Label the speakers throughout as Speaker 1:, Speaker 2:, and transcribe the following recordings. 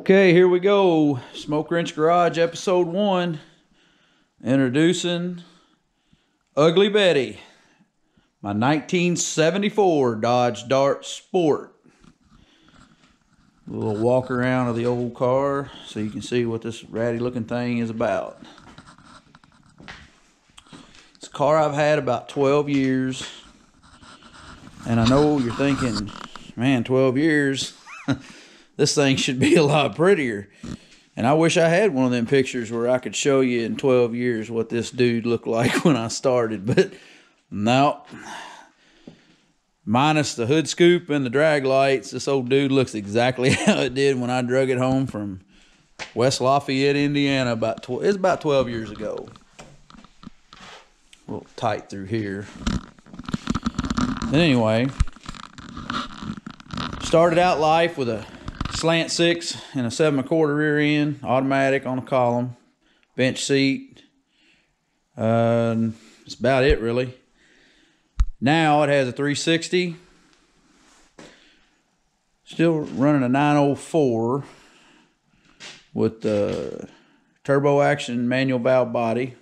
Speaker 1: Okay, here we go. Smoke Wrench Garage episode 1. Introducing Ugly Betty, my 1974 Dodge Dart Sport. A little walk around of the old car so you can see what this ratty looking thing is about. It's a car I've had about 12 years. And I know you're thinking, man, 12 years? This thing should be a lot prettier. And I wish I had one of them pictures where I could show you in 12 years what this dude looked like when I started. But no. Minus the hood scoop and the drag lights, this old dude looks exactly how it did when I drug it home from West Lafayette, Indiana. It's about 12 years ago. A little tight through here. And anyway, started out life with a slant 6 and a 7 1/4 rear end, automatic on a column, bench seat. That's about it really. Now it has a 360, still running a 904 with the turbo action manual valve body,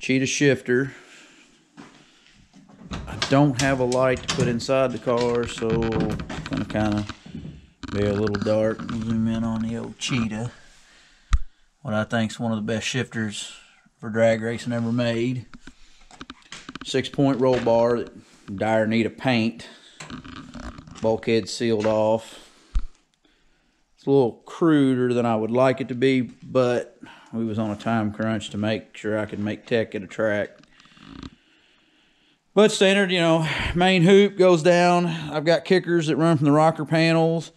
Speaker 1: Cheetah Shifter. I don't have a light to put inside the car, so it's gonna kind of be a little dark. Zoom in on the old Cheetah, what I think is one of the best shifters for drag racing ever made. 6-point roll bar that dire need of paint. Bulkhead sealed off. It's a little cruder than I would like it to be, but we was on a time crunch to make sure I could make tech at a track. But standard, you know, main hoop goes down. I've got kickers that run from the rocker panels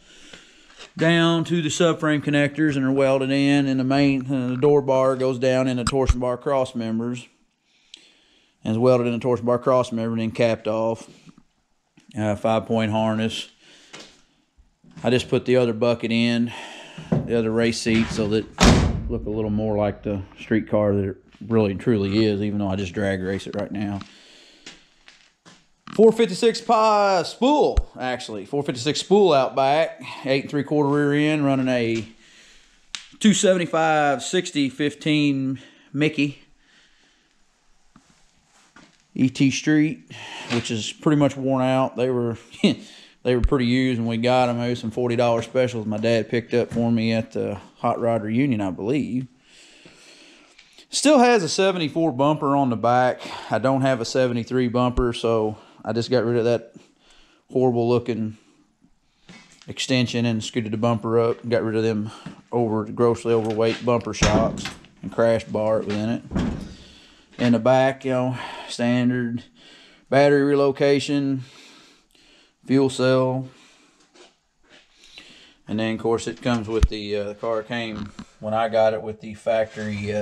Speaker 1: down to the subframe connectors and are welded in, and the door bar goes down in the torsion bar cross members and is welded in the torsion bar cross member and then capped off. 5-point harness. I just put the other bucket in, the other race seat, so that it look a little more like the street car that it really and truly is, even though I just drag race it right now. 456 spool, actually. 456 spool out back. 8 3/4 rear end, running a 275 60 15 Mickey ET Street, which is pretty much worn out. They were they were pretty used when we got them. Maybe some $40 specials my dad picked up for me at the Hot Rod Reunion, I believe. Still has a 74 bumper on the back. I don't have a 73 bumper, so I just got rid of that horrible looking extension and scooted the bumper up. Got rid of them grossly overweight bumper shocks and crash bar within it. In the back, you know, standard battery relocation, fuel cell. And then, of course, it comes with the car came when I got it with the factory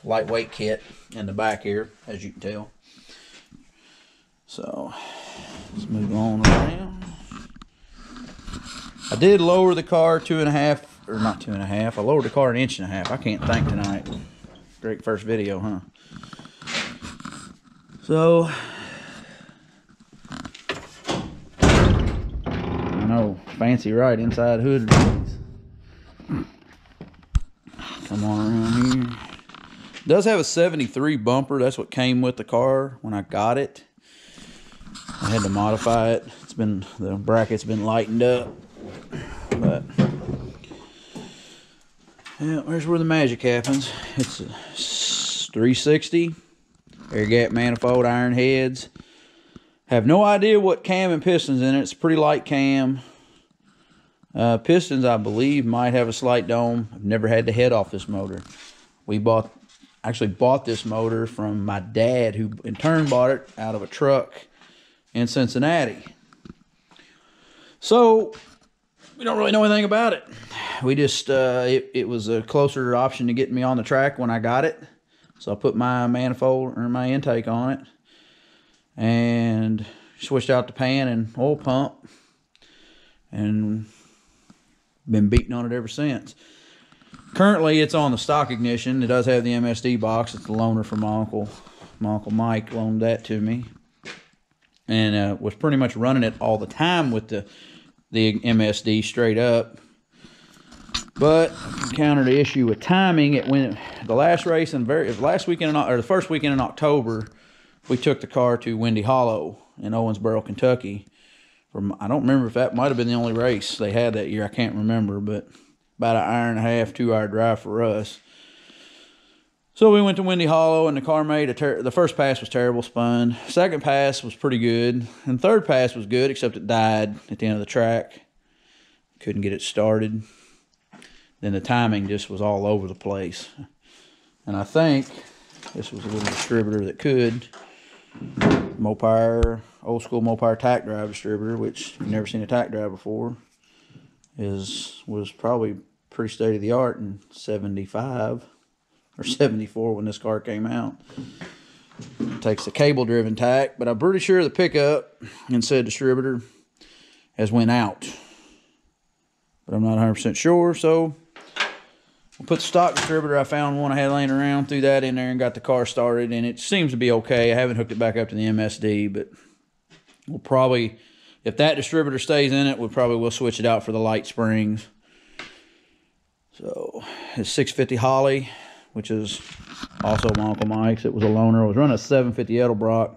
Speaker 1: lightweight kit in the back here, as you can tell. So let's move on around. I did lower the car 2.5, or not 2.5. I lowered the car 1.5 inches. I can't think tonight. Great first video, huh? So I know, fancy right inside hood. Come on around here. It does have a 73 bumper. That's what came with the car when I got it. I had to modify it. The bracket's been lightened up. But yeah, there's where the magic happens. It's a 360 air gap manifold, iron heads. Have no idea what cam and pistons in it. It's a pretty light cam. Pistons, I believe, might have a slight dome. I've never had the head off this motor. We actually bought this motor from my dad, who in turn bought it out of a truck in Cincinnati. So we don't really know anything about it. We just it was a closer option to get me on the track when I got it, so I put my manifold or my intake on it and switched out the pan and oil pump, and been beating on it ever since. Currently it's on the stock ignition. It does have the MSD box. It's the loaner from my uncle Mike loaned that to me. And was pretty much running it all the time with the the MSD straight up. But encountered the issue with timing. It went the last race in last weekend or the first weekend in October. We took the car to Windy Hollow in Owensboro, Kentucky. I don't remember if that might have been the only race they had that year. I can't remember, but about an hour and a half, 2-hour drive for us. So we went to Windy Hollow, and the car made the first pass was terrible, spun. Second pass was pretty good, and third pass was good, except it died at the end of the track. Couldn't get it started. Then the timing just was all over the place. And I think this was a little distributor that could. Mopar, old school Mopar tack drive distributor, which if you've never seen a tack drive before, was probably pretty state of the art in 75 or 74 when this car came out. It takes the cable driven tack, but I'm pretty sure the pickup in said distributor has went out. But I'm not 100% sure, so we'll put the stock distributor. I found one I had laying around, threw that in there and got the car started, and it seems to be okay. I haven't hooked it back up to the MSD, but we'll probably, if that distributor stays in it, we'll switch it out for the light springs. So it's 650 Holly, which is also my Uncle Mike's. It was a loaner. I was running a 750 Edelbrock,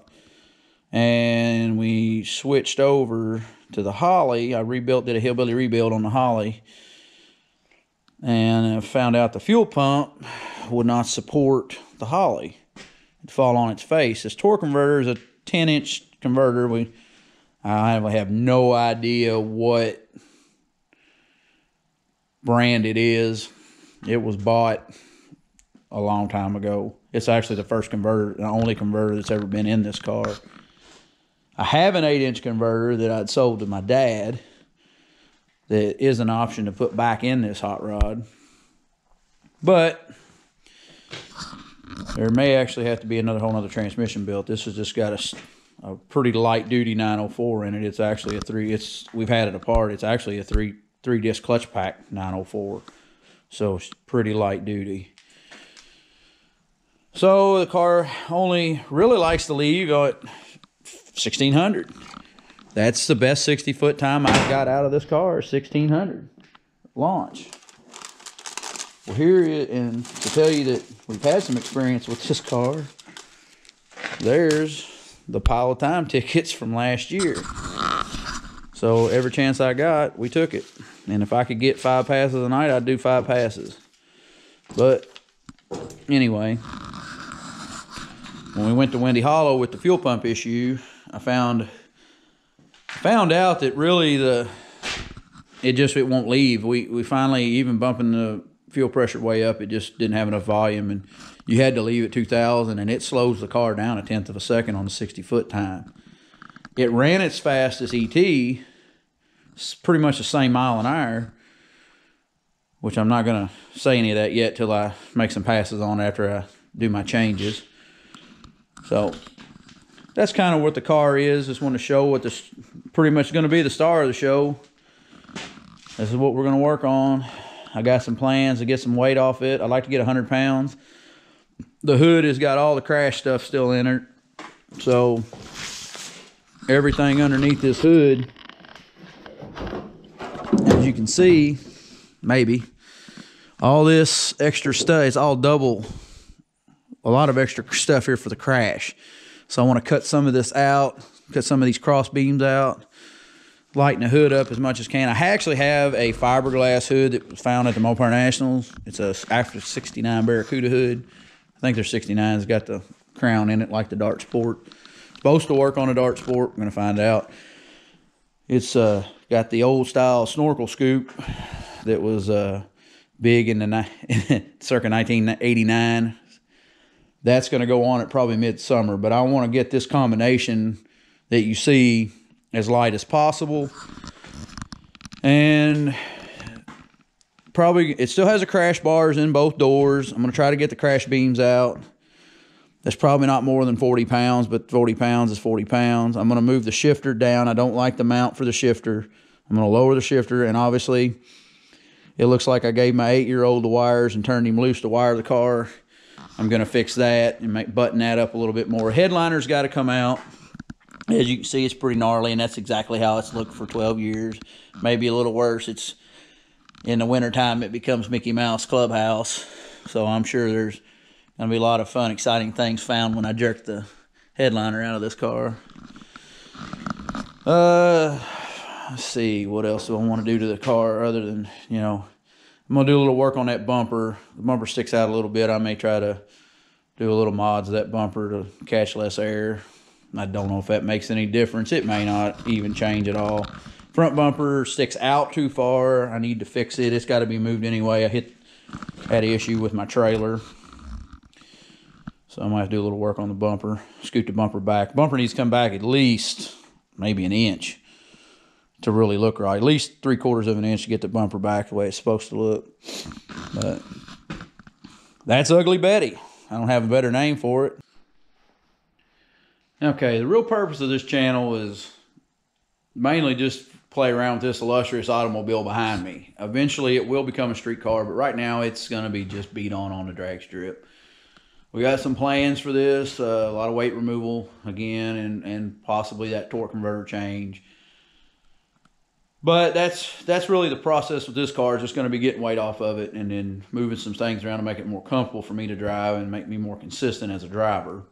Speaker 1: and we switched over to the Holly. Did a hillbilly rebuild on the Holly, and I found out the fuel pump would not support the Holly. It'd fall on its face. This torque converter is a 10-inch converter. I have no idea what brand it is. It was bought a long time ago. It's actually the first converter, the only converter that's ever been in this car. I have an 8-inch converter that I'd sold to my dad that is an option to put back in this hot rod. But there may actually have to be whole other transmission built. This has just got a pretty light duty 904 in it. It's actually we've had it apart. It's actually a three disc clutch pack 904. So it's pretty light duty. So the car only really likes to leave at 1600. That's the best 60-foot time I got out of this car, 1600 launch. Well, and to tell you that we've had some experience with this car, there's the pile of time tickets from last year. So every chance I got, we took it. And if I could get 5 passes a night, I'd do 5 passes. But anyway, when we went to Windy Hollow with the fuel pump issue, I found out that really it won't leave. We finally, even bumping the fuel pressure way up, it just didn't have enough volume, and you had to leave at 2,000, and it slows the car down 1/10 of a second on the 60-foot time. It ran its fastest ET, it's pretty much the same mile an hour, which I'm not going to say any of that yet till I make some passes on after I do my changes. So that's kind of what the car is. Just want to show what this pretty much going to be the star of the show. This is what we're going to work on. I got some plans to get some weight off it. I'd like to get 100 pounds. The hood has got all the crash stuff still in it. So everything underneath this hood, as you can see, maybe, all this extra stuff, it's all double. A lot of extra stuff here for the crash. So I want to cut some of this out, cut some of these cross beams out, lighten the hood up as much as can. I actually have a fiberglass hood that was found at the Mopar Nationals. It's a after 69 Barracuda hood. I think they're 69s. It's got the crown in it like the Dart Sport. Supposed to work on a Dart Sport. We're going to find out. It's got the old style snorkel scoop that was big in the circa 1989. That's going to go on it probably midsummer, but I want to get this combination that you see as light as possible. And probably, it still has the crash bars in both doors. I'm going to try to get the crash beams out. That's probably not more than 40 pounds, but 40 pounds is 40 pounds. I'm going to move the shifter down. I don't like the mount for the shifter. I'm going to lower the shifter, and obviously it looks like I gave my 8-year-old the wires and turned him loose to wire the car. I'm going to fix that and button that up a little bit more. Headliner's got to come out. As you can see, it's pretty gnarly, and that's exactly how it's looked for 12 years. Maybe a little worse. It's in the wintertime, it becomes Mickey Mouse Clubhouse. So I'm sure there's going to be a lot of fun, exciting things found when I jerk the headliner out of this car. Let's see, what else do I want to do to the car other than, you know, I'm going to do a little work on that bumper. The bumper sticks out a little bit. I may try to do a little mods of that bumper to catch less air. I don't know if that makes any difference. It may not even change at all. Front bumper sticks out too far. I need to fix it. It's got to be moved anyway. I had an issue with my trailer. So I might have to do a little work on the bumper. Scoot the bumper back. Bumper needs to come back at least maybe an inch to really look right. At least 3/4 of an inch to get the bumper back the way it's supposed to look. But that's Ugly Betty. I don't have a better name for it. Okay, the real purpose of this channel is mainly just play around with this illustrious automobile behind me. Eventually it will become a street car, but right now it's going to be just beat on the drag strip. We got some plans for this, a lot of weight removal again, and possibly that torque converter change. But that's really the process with this car, is just going to be getting weight off of it and then moving some things around to make it more comfortable for me to drive and make me more consistent as a driver.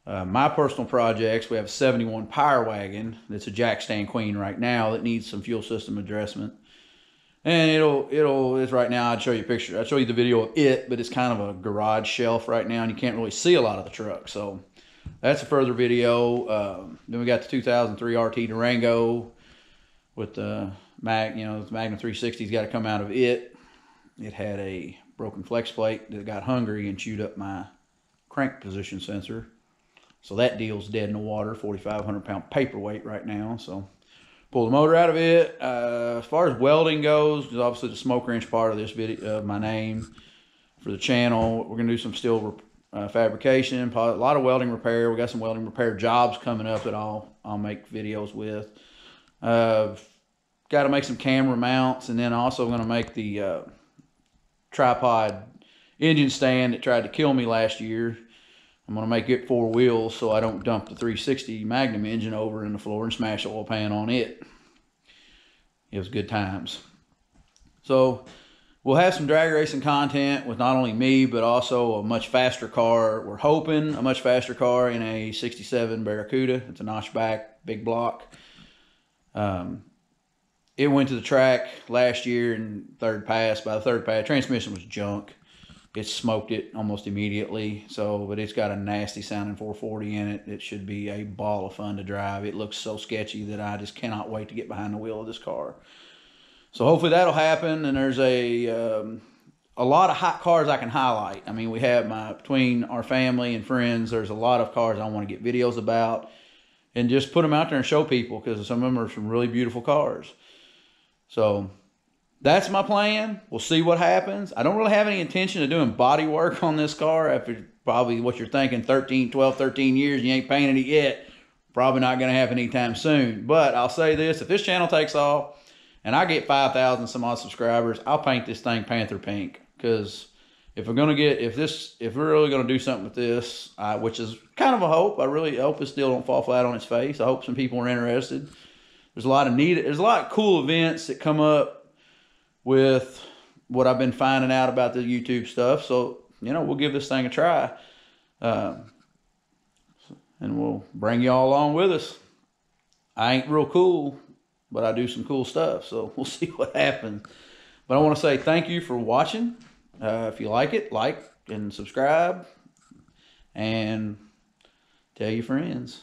Speaker 1: My personal projects, we have a 71 Power Wagon that's a jack stand queen right now that needs some fuel system adjustment. And it's right now, I'd show you a picture. I'd show you the video of it, but it's kind of a garage shelf right now and you can't really see a lot of the truck. So that's a further video. Then we got the 2003 Rt Durango with the Magnum 360's got to come out of it. It had a broken flex plate that got hungry and chewed up my crank position sensor. So that deal's dead in the water, 4,500 pound paperweight right now. So pull the motor out of it. As far as welding goes, because obviously the smoke wrench part of this video, my name for the channel, we're gonna do some steel fabrication, a lot of welding repair. We got some welding repair jobs coming up that I'll make videos with. Got to make some camera mounts, and then also going to make the tripod engine stand that tried to kill me last year. I'm going to make it 4 wheels so I don't dump the 360 Magnum engine over in the floor and smash the oil pan on it. It was good times. So we'll have some drag racing content with not only me, but also a much faster car. We're hoping a much faster car in a 67 Barracuda. It's a notchback, big block. It went to the track last year in third pass. By the third pass, transmission was junk. It smoked it almost immediately. So, but it's got a nasty sounding 440 in it. It should be a ball of fun to drive. It looks so sketchy that I just cannot wait to get behind the wheel of this car. So hopefully that'll happen. And there's a lot of hot cars I can highlight. I mean, we have between our family and friends, there's a lot of cars I want to get videos about and just put them out there and show people, because some of them are some really beautiful cars. So that's my plan. We'll see what happens. I don't really have any intention of doing body work on this car after probably what you're thinking, 12, 13 years, you ain't painted it yet. Probably not going to happen anytime soon. But I'll say this, if this channel takes off and I get 5,000 some odd subscribers, I'll paint this thing Panther pink. Because if we're really going to do something with this, which is kind of a hope, I really hope it still don't fall flat on its face. I hope some people are interested. There's a lot of cool events that come up with what I've been finding out about the YouTube stuff. So, we'll give this thing a try. And we'll bring y'all along with us. I ain't real cool, but I do some cool stuff. So we'll see what happens. But I want to say thank you for watching. If you like it, like and subscribe. And tell your friends.